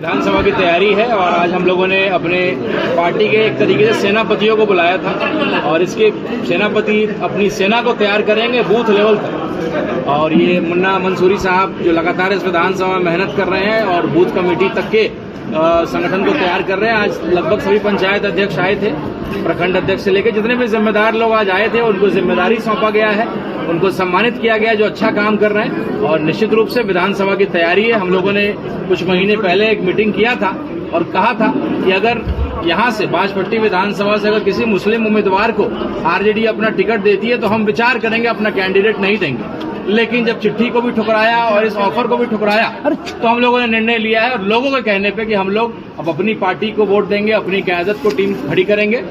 विधानसभा की तैयारी है और आज हम लोगों ने अपने पार्टी के एक तरीके से सेनापतियों को बुलाया था और इसके सेनापति अपनी सेना को तैयार करेंगे बूथ लेवल तक। और ये मुन्ना मंसूरी साहब जो लगातार इस विधानसभा में मेहनत कर रहे हैं और बूथ कमेटी तक के संगठन को तैयार कर रहे हैं। आज लगभग सभी पंचायत अध्यक्ष आए थे, प्रखंड अध्यक्ष से लेकर जितने भी जिम्मेदार लोग आज आए थे उनको जिम्मेदारी सौंपा गया है, उनको सम्मानित किया गया जो अच्छा काम कर रहे हैं। और निश्चित रूप से विधानसभा की तैयारी है। हम लोगों ने कुछ महीने पहले एक मीटिंग किया था और कहा था कि अगर यहाँ से बाजपट्टी विधानसभा से अगर किसी मुस्लिम उम्मीदवार को आरजेडी अपना टिकट देती है तो हम विचार करेंगे, अपना कैंडिडेट नहीं देंगे। लेकिन जब चिट्ठी को भी ठुकराया और इस ऑफर को भी ठुकराया तो हम लोगों ने निर्णय लिया है और लोगों के कहने पे कि हम लोग अब अपनी पार्टी को वोट देंगे, अपनी क़यादत को टीम खड़ी करेंगे।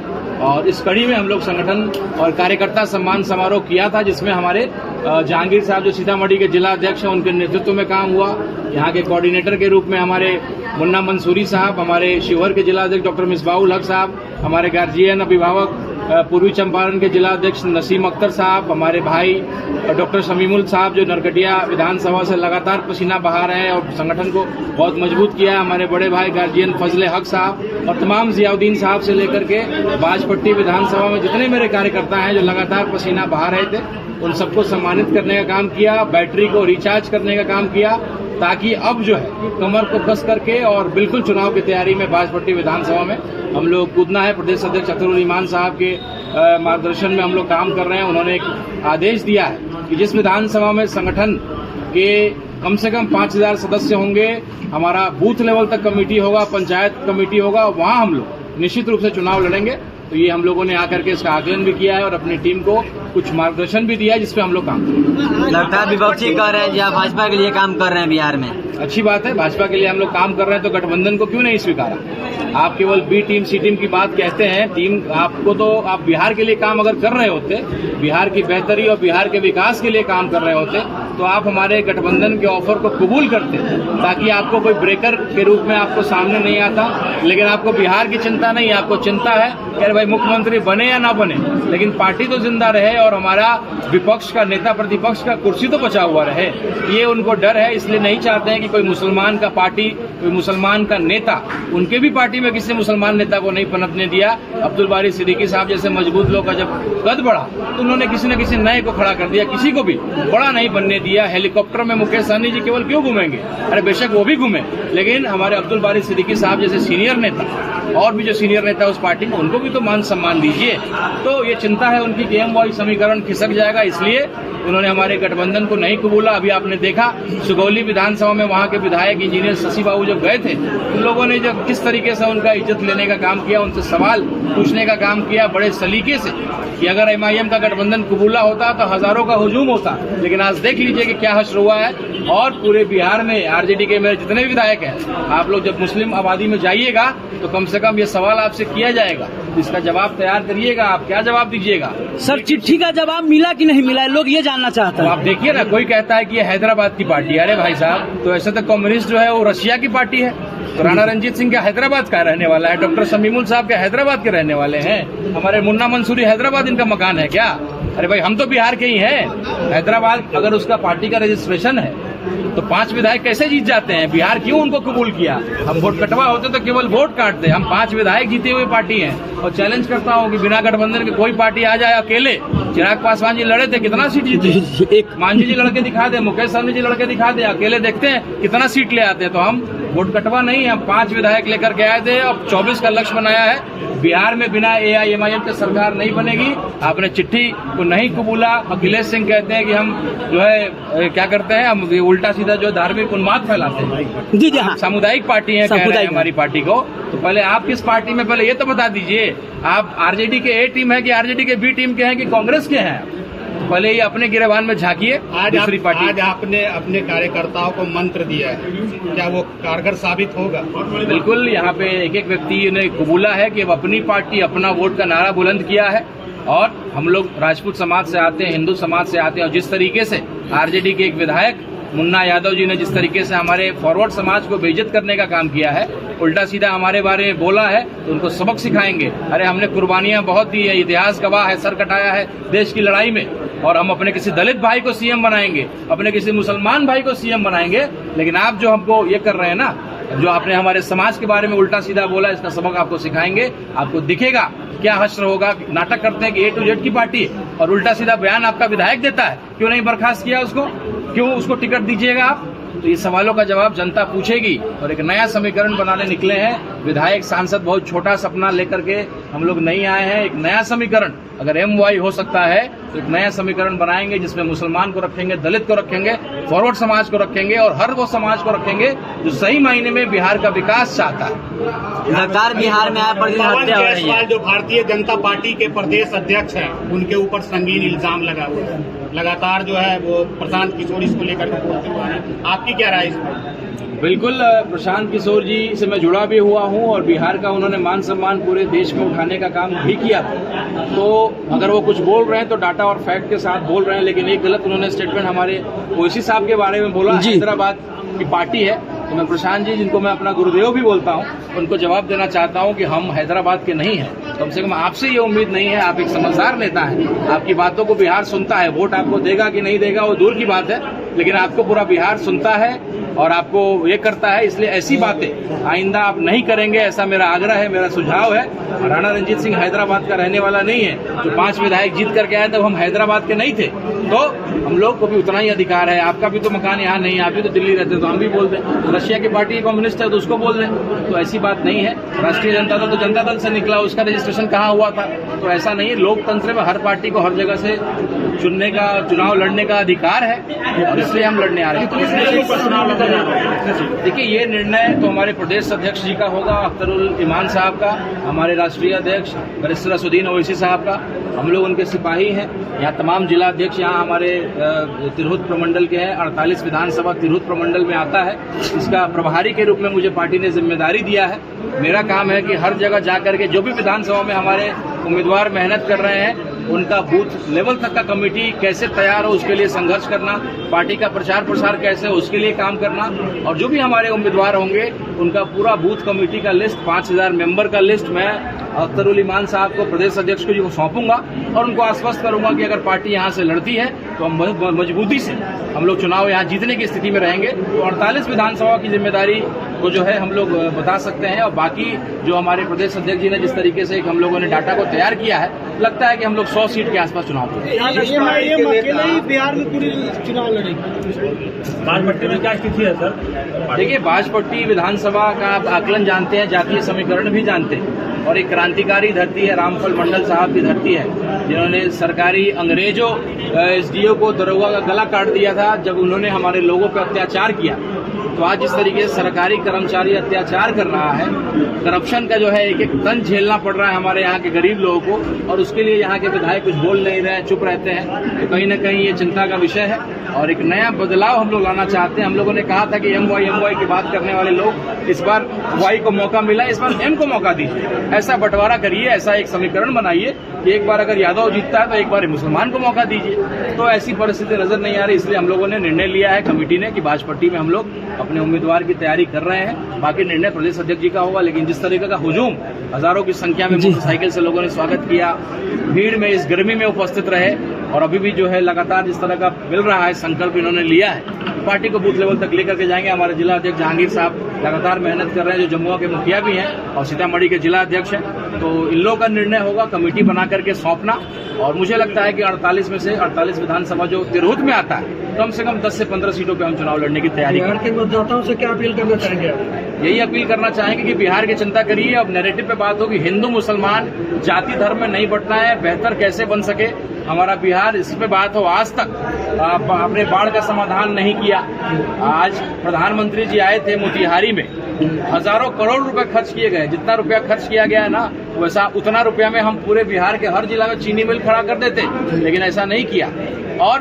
और इस कड़ी में हम लोग संगठन और कार्यकर्ता सम्मान समारोह किया था जिसमें हमारे जहांगीर साहब जो सीतामढ़ी के जिला अध्यक्ष हैं उनके नेतृत्व में काम हुआ। यहाँ के कोऑर्डिनेटर के रूप में हमारे मुन्ना मंसूरी साहब, हमारे शिवहर के जिला अध्यक्ष डॉक्टर मिसबाउल हक साहब, हमारे गार्जियन अभिभावक पूर्वी चंपारण के जिला अध्यक्ष नसीम अख्तर साहब, हमारे भाई डॉक्टर शमीमुल साहब जो नरकटिया विधानसभा से लगातार पसीना बहा रहे हैं और संगठन को बहुत मजबूत किया है, हमारे बड़े भाई गार्जियन फजले हक साहब और तमाम जियाउद्दीन साहब से लेकर के बाजपट्टी विधानसभा में जितने मेरे कार्यकर्ता हैं जो लगातार पसीना बहा रहे थे उन सबको सम्मानित करने का काम किया, बैटरी को रिचार्ज करने का काम किया ताकि अब जो है कमर को कस करके और बिल्कुल चुनाव की तैयारी में बाजपट्टी विधानसभा में हम लोग कूदना है। प्रदेश अध्यक्ष अतुल ईमान साहब के मार्गदर्शन में हम लोग काम कर रहे हैं। उन्होंने एक आदेश दिया है कि जिस विधानसभा में संगठन के कम से कम 5000 सदस्य होंगे, हमारा बूथ लेवल तक कमेटी होगा, पंचायत कमेटी होगा, वहां हम लोग निश्चित रूप से चुनाव लड़ेंगे। तो ये हम लोगों ने आकर के इसका आकलन भी किया है और अपनी टीम को कुछ मार्गदर्शन भी दिया है जिसपे हम लोग काम करेंगे। लगता है विपक्षी कह रहे हैं जी आप भाजपा के लिए काम कर रहे हैं बिहार में। अच्छी बात है, भाजपा के लिए हम लोग काम कर रहे हैं तो गठबंधन को क्यों नहीं स्वीकारा। आप केवल बी टीम सी टीम की बात कहते हैं, टीम आपको तो आप बिहार के लिए काम अगर कर रहे होते, बिहार की बेहतरी और बिहार के विकास के लिए काम कर रहे होते तो आप हमारे गठबंधन के ऑफर को कबूल करते ताकि आपको कोई ब्रेकर के रूप में आपको सामने नहीं आता। लेकिन आपको बिहार की चिंता नहीं, आपको चिंता है कि भाई मुख्यमंत्री बने या ना बने लेकिन पार्टी तो जिंदा रहे और हमारा विपक्ष का नेता प्रतिपक्ष का कुर्सी तो बचा हुआ रहे। ये उनको डर है, इसलिए नहीं चाहते हैं कि कोई मुसलमान का पार्टी, कोई मुसलमान का नेता, उनके भी पार्टी में किसी मुसलमान नेता को नहीं पनपने दिया। अब्दुल बारी सिद्दीकी साहब जैसे मजबूत लोग का जब कद बढ़ा तो उन्होंने किसी न किसी नए को खड़ा कर दिया, किसी को भी बड़ा नहीं बनने दिया। हेलीकॉप्टर में मुकेश सहनी जी केवल क्यों घूमेंगे, अरे बेशक वो भी घूमे, लेकिन हमारे अब्दुल बारी सिद्दीकी साहब जैसे सीनियर नेता और भी जो सीनियर नेता उस पार्टी में उनको भी तो मान सम्मान दीजिए। तो ये चिंता है उनकी कि एम समीकरण खिसक जाएगा, इसलिए उन्होंने हमारे गठबंधन को नहीं कबूला। अभी आपने देखा सुगौली विधानसभा में वहां के विधायक इंजीनियर शशि बाबू जब गए थे उन लोगों ने जब किस तरीके से उनका इज्जत लेने का काम किया, उनसे सवाल पूछने का काम किया बड़े सलीके से कि अगर एमआईएम का गठबंधन कबूला होता तो हजारों का हुजूम होता। लेकिन आज देख लीजिए कि क्या हश्र हुआ है। और पूरे बिहार में आरजेडी के मेरे जितने भी विधायक हैं, आप लोग जब मुस्लिम आबादी में जाइएगा तो कम से कम ये सवाल आपसे किया जाएगा, इसका जवाब तैयार करिएगा। आप क्या जवाब दीजिएगा? सर चिट्ठी का जवाब मिला कि नहीं मिला, लोग ये जानना चाहते हैं। आप देखिए ना, कोई कहता है कि ये हैदराबाद की पार्टी है। अरे भाई साहब, तो ऐसे तो कम्युनिस्ट जो है वो रशिया की पार्टी है। तो राणा रंजीत सिंह क्या हैदराबाद का रहने वाला है? डॉक्टर शमीमुल साहब क्या हैदराबाद के रहने वाले हैं? हमारे मुन्ना मंसूरी हैदराबाद इनका मकान है क्या? अरे भाई हम तो बिहार के ही हैं। हैदराबाद अगर उसका पार्टी का रजिस्ट्रेशन है तो 5 विधायक कैसे जीत जाते हैं? बिहार क्यों उनको कबूल किया? हम वोट कटवा होते तो केवल वोट काटते। हम 5 विधायक जीते हुए पार्टी हैं और चैलेंज करता हूं कि बिना गठबंधन के कोई पार्टी आ जाए अकेले। चिराग पासवान जी लड़े थे, कितना सीट जीते? एक मांझी जी लड़के दिखा दे, मुकेश सहनी जी लड़के दिखा दे, अकेले देखते हैं कितना सीट ले आते हैं। तो हम वोट कटवा नहीं, हम 5 विधायक लेकर के आए थे। अब 24 का लक्ष्य बनाया है। बिहार में बिना एआईएमआईएम के सरकार नहीं बनेगी। आपने चिट्ठी को नहीं कबूला। अखिलेश सिंह कहते हैं कि हम जो है क्या करते हैं, हम उल्टा सीधा जो धार्मिक उन्माद फैलाते हैं। जी जी हाँ, सामुदायिक पार्टी है, कह रहे हैं हमारी पार्टी को। तो पहले आप किस पार्टी में, पहले ये तो बता दीजिए। आप आरजेडी के ए टीम है कि आरजेडी के बी टीम के हैं कि कांग्रेस के हैं? पहले ये अपने गिरेबान में झांकिए। दूसरी पार्टी आज आपने अपने कार्यकर्ताओं को मंत्र दिया है, क्या वो कारगर साबित होगा? बिल्कुल, यहाँ पे एक एक व्यक्ति ने कबूला है कि अब अपनी पार्टी अपना वोट का नारा बुलंद किया है। और हम लोग राजपूत समाज से आते हैं, हिंदू समाज से आते हैं और जिस तरीके से आरजेडी के एक विधायक मुन्ना यादव जी ने जिस तरीके से हमारे फॉरवर्ड समाज को बेइज्जत करने का काम किया है, उल्टा सीधा हमारे बारे में बोला है, तो उनको सबक सिखाएंगे। अरे हमने कुर्बानियां बहुत दी है, इतिहास गवाह है, सर कटाया है देश की लड़ाई में। और हम अपने किसी दलित भाई को सीएम बनाएंगे, अपने किसी मुसलमान भाई को सीएम बनाएंगे। लेकिन आप जो हमको ये कर रहे हैं ना जो आपने हमारे समाज के बारे में उल्टा सीधा बोला, इसका सबक आपको सिखाएंगे। आपको दिखेगा क्या हश्र होगा। नाटक करते हैं कि A to Z की पार्टी है और उल्टा सीधा बयान आपका विधायक देता है, क्यों नहीं बर्खास्त किया उसको, क्यों उसको टिकट दीजिएगा आप। तो ये सवालों का जवाब जनता पूछेगी। और एक नया समीकरण बनाने निकले हैं विधायक सांसद, बहुत छोटा सपना लेकर के हम लोग नहीं आए हैं। एक नया समीकरण, अगर MY हो सकता है तो एक नया समीकरण बनाएंगे जिसमें मुसलमान को रखेंगे, दलित को रखेंगे, फॉरवर्ड समाज को रखेंगे और हर वो समाज को रखेंगे जो सही मायने में बिहार का विकास चाहता है। सरकार बिहार में आए प्रतिदिन हत्या हो रही है। जो भारतीय जनता पार्टी के प्रदेश अध्यक्ष हैं, उनके ऊपर संगीन इल्जाम लगा हुआ है। लगातार जो है वो प्रशांत किशोर इसको लेकर के बोलते हुए हैं, आपकी क्या राय इस पर? बिल्कुल, प्रशांत किशोर जी से मैं जुड़ा भी हुआ हूं और बिहार का उन्होंने मान सम्मान पूरे देश में उठाने का काम भी किया था। तो अगर वो कुछ बोल रहे हैं तो डाटा और फैक्ट के साथ बोल रहे हैं, लेकिन एक गलत उन्होंने स्टेटमेंट हमारे ओवैसी साहब के बारे में बोला। हैदराबाद की पार्टी है, तो मैं प्रशांत जी, जिनको मैं अपना गुरुदेव भी बोलता हूं, उनको जवाब देना चाहता हूं कि हम हैदराबाद के नहीं हैं। कम से कम आपसे ये उम्मीद नहीं है। आप एक समझदार नेता हैं, आपकी बातों को बिहार सुनता है। वोट आपको देगा कि नहीं देगा वो दूर की बात है, लेकिन आपको पूरा बिहार सुनता है और आपको ये करता है। इसलिए ऐसी बातें आइंदा आप नहीं करेंगे, ऐसा मेरा आग्रह है, मेरा सुझाव है। राणा रंजीत सिंह हैदराबाद का रहने वाला नहीं है। जो 5 विधायक जीत करके आए तब हम हैदराबाद के नहीं थे, तो हम लोग को भी उतना ही अधिकार है। आपका भी तो मकान यहाँ नहीं है, आप भी तो दिल्ली रहते, तो हम भी बोल दें। रशिया की पार्टी कम्युनिस्ट है तो उसको बोल दें, तो ऐसी बात नहीं है। राष्ट्रीय जनता दल तो जनता दल से निकला, उसका रजिस्ट्रेशन कहाँ हुआ था, तो ऐसा नहीं है। लोकतंत्र में हर पार्टी को हर जगह से चुनने का, चुनाव लड़ने का अधिकार है और इसलिए हम लड़ने आ रहे हैं। देखिए, ये निर्णय तो हमारे प्रदेश अध्यक्ष जी का होगा, अख्तरुल ईमान साहब का, हमारे राष्ट्रीय अध्यक्ष बैरिस्टर असदुद्दीन ओवैसी साहब का। हम लोग उनके सिपाही हैं। यहाँ तमाम जिला अध्यक्ष यहाँ हमारे तिरहुत प्रमंडल के हैं। 48 विधानसभा तिरहुत प्रमंडल में आता है। इसका प्रभारी के रूप में मुझे पार्टी ने जिम्मेदारी दिया है। मेरा काम है कि हर जगह जाकर के जो भी विधानसभा में हमारे उम्मीदवार मेहनत कर रहे हैं, उनका बूथ लेवल तक का कमेटी कैसे तैयार हो उसके लिए संघर्ष करना, पार्टी का प्रचार प्रसार कैसे हो उसके लिए काम करना, और जो भी हमारे उम्मीदवार होंगे उनका पूरा बूथ कमेटी का लिस्ट, 5000 मेंबर का लिस्ट मैं अख्तरुल ईमान साहब को, प्रदेश अध्यक्ष को जी को सौंपूंगा और उनको आश्वस्त करूंगा कि अगर पार्टी यहाँ से लड़ती है तो हम मजबूती से हम लोग चुनाव यहाँ जीतने की स्थिति में रहेंगे। तो 48 विधानसभा की जिम्मेदारी को जो है हम लोग बता सकते हैं। और बाकी जो हमारे प्रदेश अध्यक्ष जी ने जिस तरीके से हम लोगों ने डाटा को तैयार किया है, लगता है कि हम लोग 100 सीट के आसपास चुनाव करेंगे। बिहार में पूरी चुनाव लड़ेंगे। बाजपट्टी में क्या स्थिति है सर? देखिए, बाजपट्टी विधानसभा का आप आकलन जानते हैं, जातीय समीकरण भी जानते हैं, और एक क्रांतिकारी धरती है, रामफल मंडल साहब की धरती है, जिन्होंने सरकारी अंग्रेजों SDO को दरोगा का गला काट दिया था जब उन्होंने हमारे लोगों पर अत्याचार किया। तो आज जिस तरीके से सरकारी कर्मचारी अत्याचार कर रहा है, करप्शन का जो है एक एक तन झेलना पड़ रहा है हमारे यहाँ के गरीब लोगों को, और उसके लिए यहाँ के विधायक कुछ बोल नहीं रहे हैं, चुप रहते हैं, तो कहीं न कहीं ये चिंता का विषय है। और एक नया बदलाव हम लोग लाना चाहते हैं। हम लोगों ने कहा था कि MY की बात करने वाले लोग, इस बार Y को मौका मिला, इस बार M को मौका दीजिए। ऐसा बंटवारा करिए, ऐसा एक समीकरण बनाइए कि एक बार अगर यादव जीतता है तो एक बार मुसलमान को मौका दीजिए। तो ऐसी परिस्थिति नजर नहीं आ रही, इसलिए हम लोगों ने निर्णय लिया है कमेटी ने कि बाजपट्टी में हम लोग अपने उम्मीदवार की तैयारी कर रहे हैं। बाकी निर्णय प्रदेश अध्यक्ष जी का होगा, लेकिन जिस तरीके का हुजूम, हजारों की संख्या में मोटरसाइकिल से लोगों ने स्वागत किया, भीड़ में इस गर्मी में उपस्थित रहे, और अभी भी जो है लगातार जिस तरह का मिल रहा है संकल्प इन्होंने लिया है, पार्टी को बूथ लेवल तक लेकर के जाएंगे। हमारे जिला अध्यक्ष जहांगीर साहब लगातार मेहनत कर रहे हैं, जो जमुआ के मुखिया भी हैं और सीतामढ़ी के जिला अध्यक्ष हैं। तो इन लोगों का निर्णय होगा कमेटी बना करके सौंपना, और मुझे लगता है कि 48 में से 48 विधानसभा जो तिरहुत में आता है, कम से कम 10 से 15 सीटों पे हम चुनाव लड़ने की तैयारी बिहार के मतदाताओं से क्या अपील करना चाहेंगे? यही अपील करना चाहेंगे कि बिहार की चिंता करिए। अब नैरेटिव पे बात होगी, हिंदू मुसलमान जाति धर्म में नहीं बंटना है, बेहतर कैसे बन सके हमारा बिहार, इस पे बात हो। आज तक आपने बाढ़ का समाधान नहीं किया। आज प्रधानमंत्री जी आए थे मोतिहारी में, हजारों करोड़ रुपए खर्च किए गए। जितना रुपया खर्च किया गया है ना, वैसा उतना रुपया में हम पूरे बिहार के हर जिला में चीनी मिल खड़ा कर देते, लेकिन ऐसा नहीं किया। और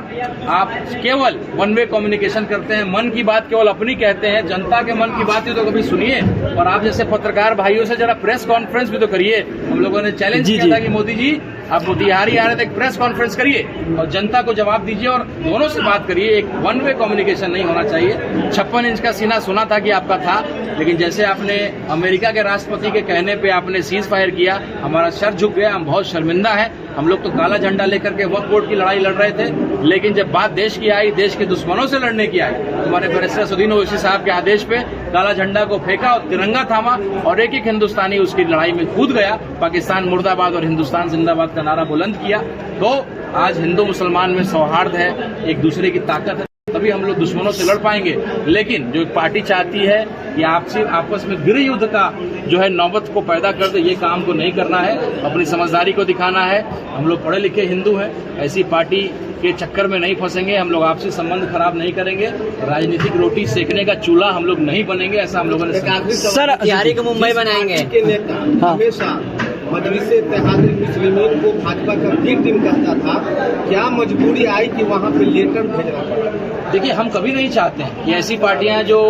आप केवल वन वे कम्युनिकेशन करते हैं, मन की बात केवल अपनी कहते हैं, जनता के मन की बात ही तो कभी सुनिए। और आप जैसे पत्रकार भाइयों से जरा प्रेस कॉन्फ्रेंस भी तो करिए। हम लोगों ने चैलेंज किया था कि मोदी जी आप मोतिहारी आ रहे थे, एक प्रेस कॉन्फ्रेंस करिए और जनता को जवाब दीजिए और दोनों से बात करिए। एक वन वे कम्युनिकेशन नहीं होना चाहिए। 56 इंच का सीना सुना था कि आपका था, लेकिन जैसे आपने अमेरिका के राष्ट्रपति के कहने पे आपने सीज फायर किया, हमारा सर झुक गया, हम बहुत शर्मिंदा है। हम लोग तो काला झंडा लेकर के वक्फ बोर्ड की लड़ाई लड़ रहे थे, लेकिन जब बात देश की आई, देश के दुश्मनों से लड़ने की आई, हमारे बैरिस्टर असदुद्दीन ओवैसी साहब के आदेश पे काला झंडा को फेंका और तिरंगा थामा और एक हिंदुस्तानी उसकी लड़ाई में कूद गया, पाकिस्तान मुर्दाबाद और हिंदुस्तान जिंदाबाद का नारा बुलंद किया। तो आज हिंदू मुसलमान में सौहार्द है, एक दूसरे की ताकत है, तभी हम लोग दुश्मनों से लड़ पाएंगे। लेकिन जो पार्टी चाहती है कि आपस में गृह युद्ध का जो है नौबत को पैदा कर दे, ये काम को नहीं करना है, अपनी समझदारी को दिखाना है। हम लोग पढ़े लिखे हिंदू हैं, ऐसी पार्टी के चक्कर में नहीं फंसेंगे, हम लोग आपसी संबंध खराब नहीं करेंगे, राजनीतिक रोटी सेकने का चूल्हा हम लोग नहीं बनेंगे, ऐसा हम लोगों ने सर तिहारी को मुंबई बनाएंगे। के नेता हमेशा मजलिस इत्तेहादुल मुस्लिमीन को भाजपा का बी टीम कहता था, क्या मजबूरी आई कि वहाँ पे लेटर भेजना पड़ा? देखिए, हम कभी नहीं चाहते हैं कि ऐसी पार्टियां जो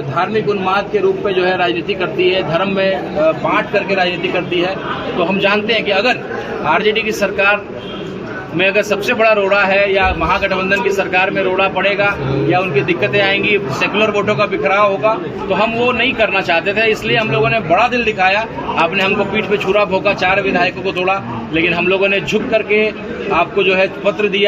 धार्मिक उन्माद के रूप में जो है राजनीति करती है, धर्म में बांट करके राजनीति करती है। तो हम जानते हैं कि अगर आरजेडी की सरकार में अगर सबसे बड़ा रोड़ा है या महागठबंधन की सरकार में रोड़ा पड़ेगा या उनकी दिक्कतें आएंगी, सेकुलर वोटों का बिखराव होगा, तो हम वो नहीं करना चाहते थे। इसलिए हम लोगों ने बड़ा दिल दिखाया, आपने हमको पीठ पे छुरा भोंका, 4 विधायकों को तोड़ा, लेकिन हम लोगों ने झुक करके आपको जो है पत्र दिया।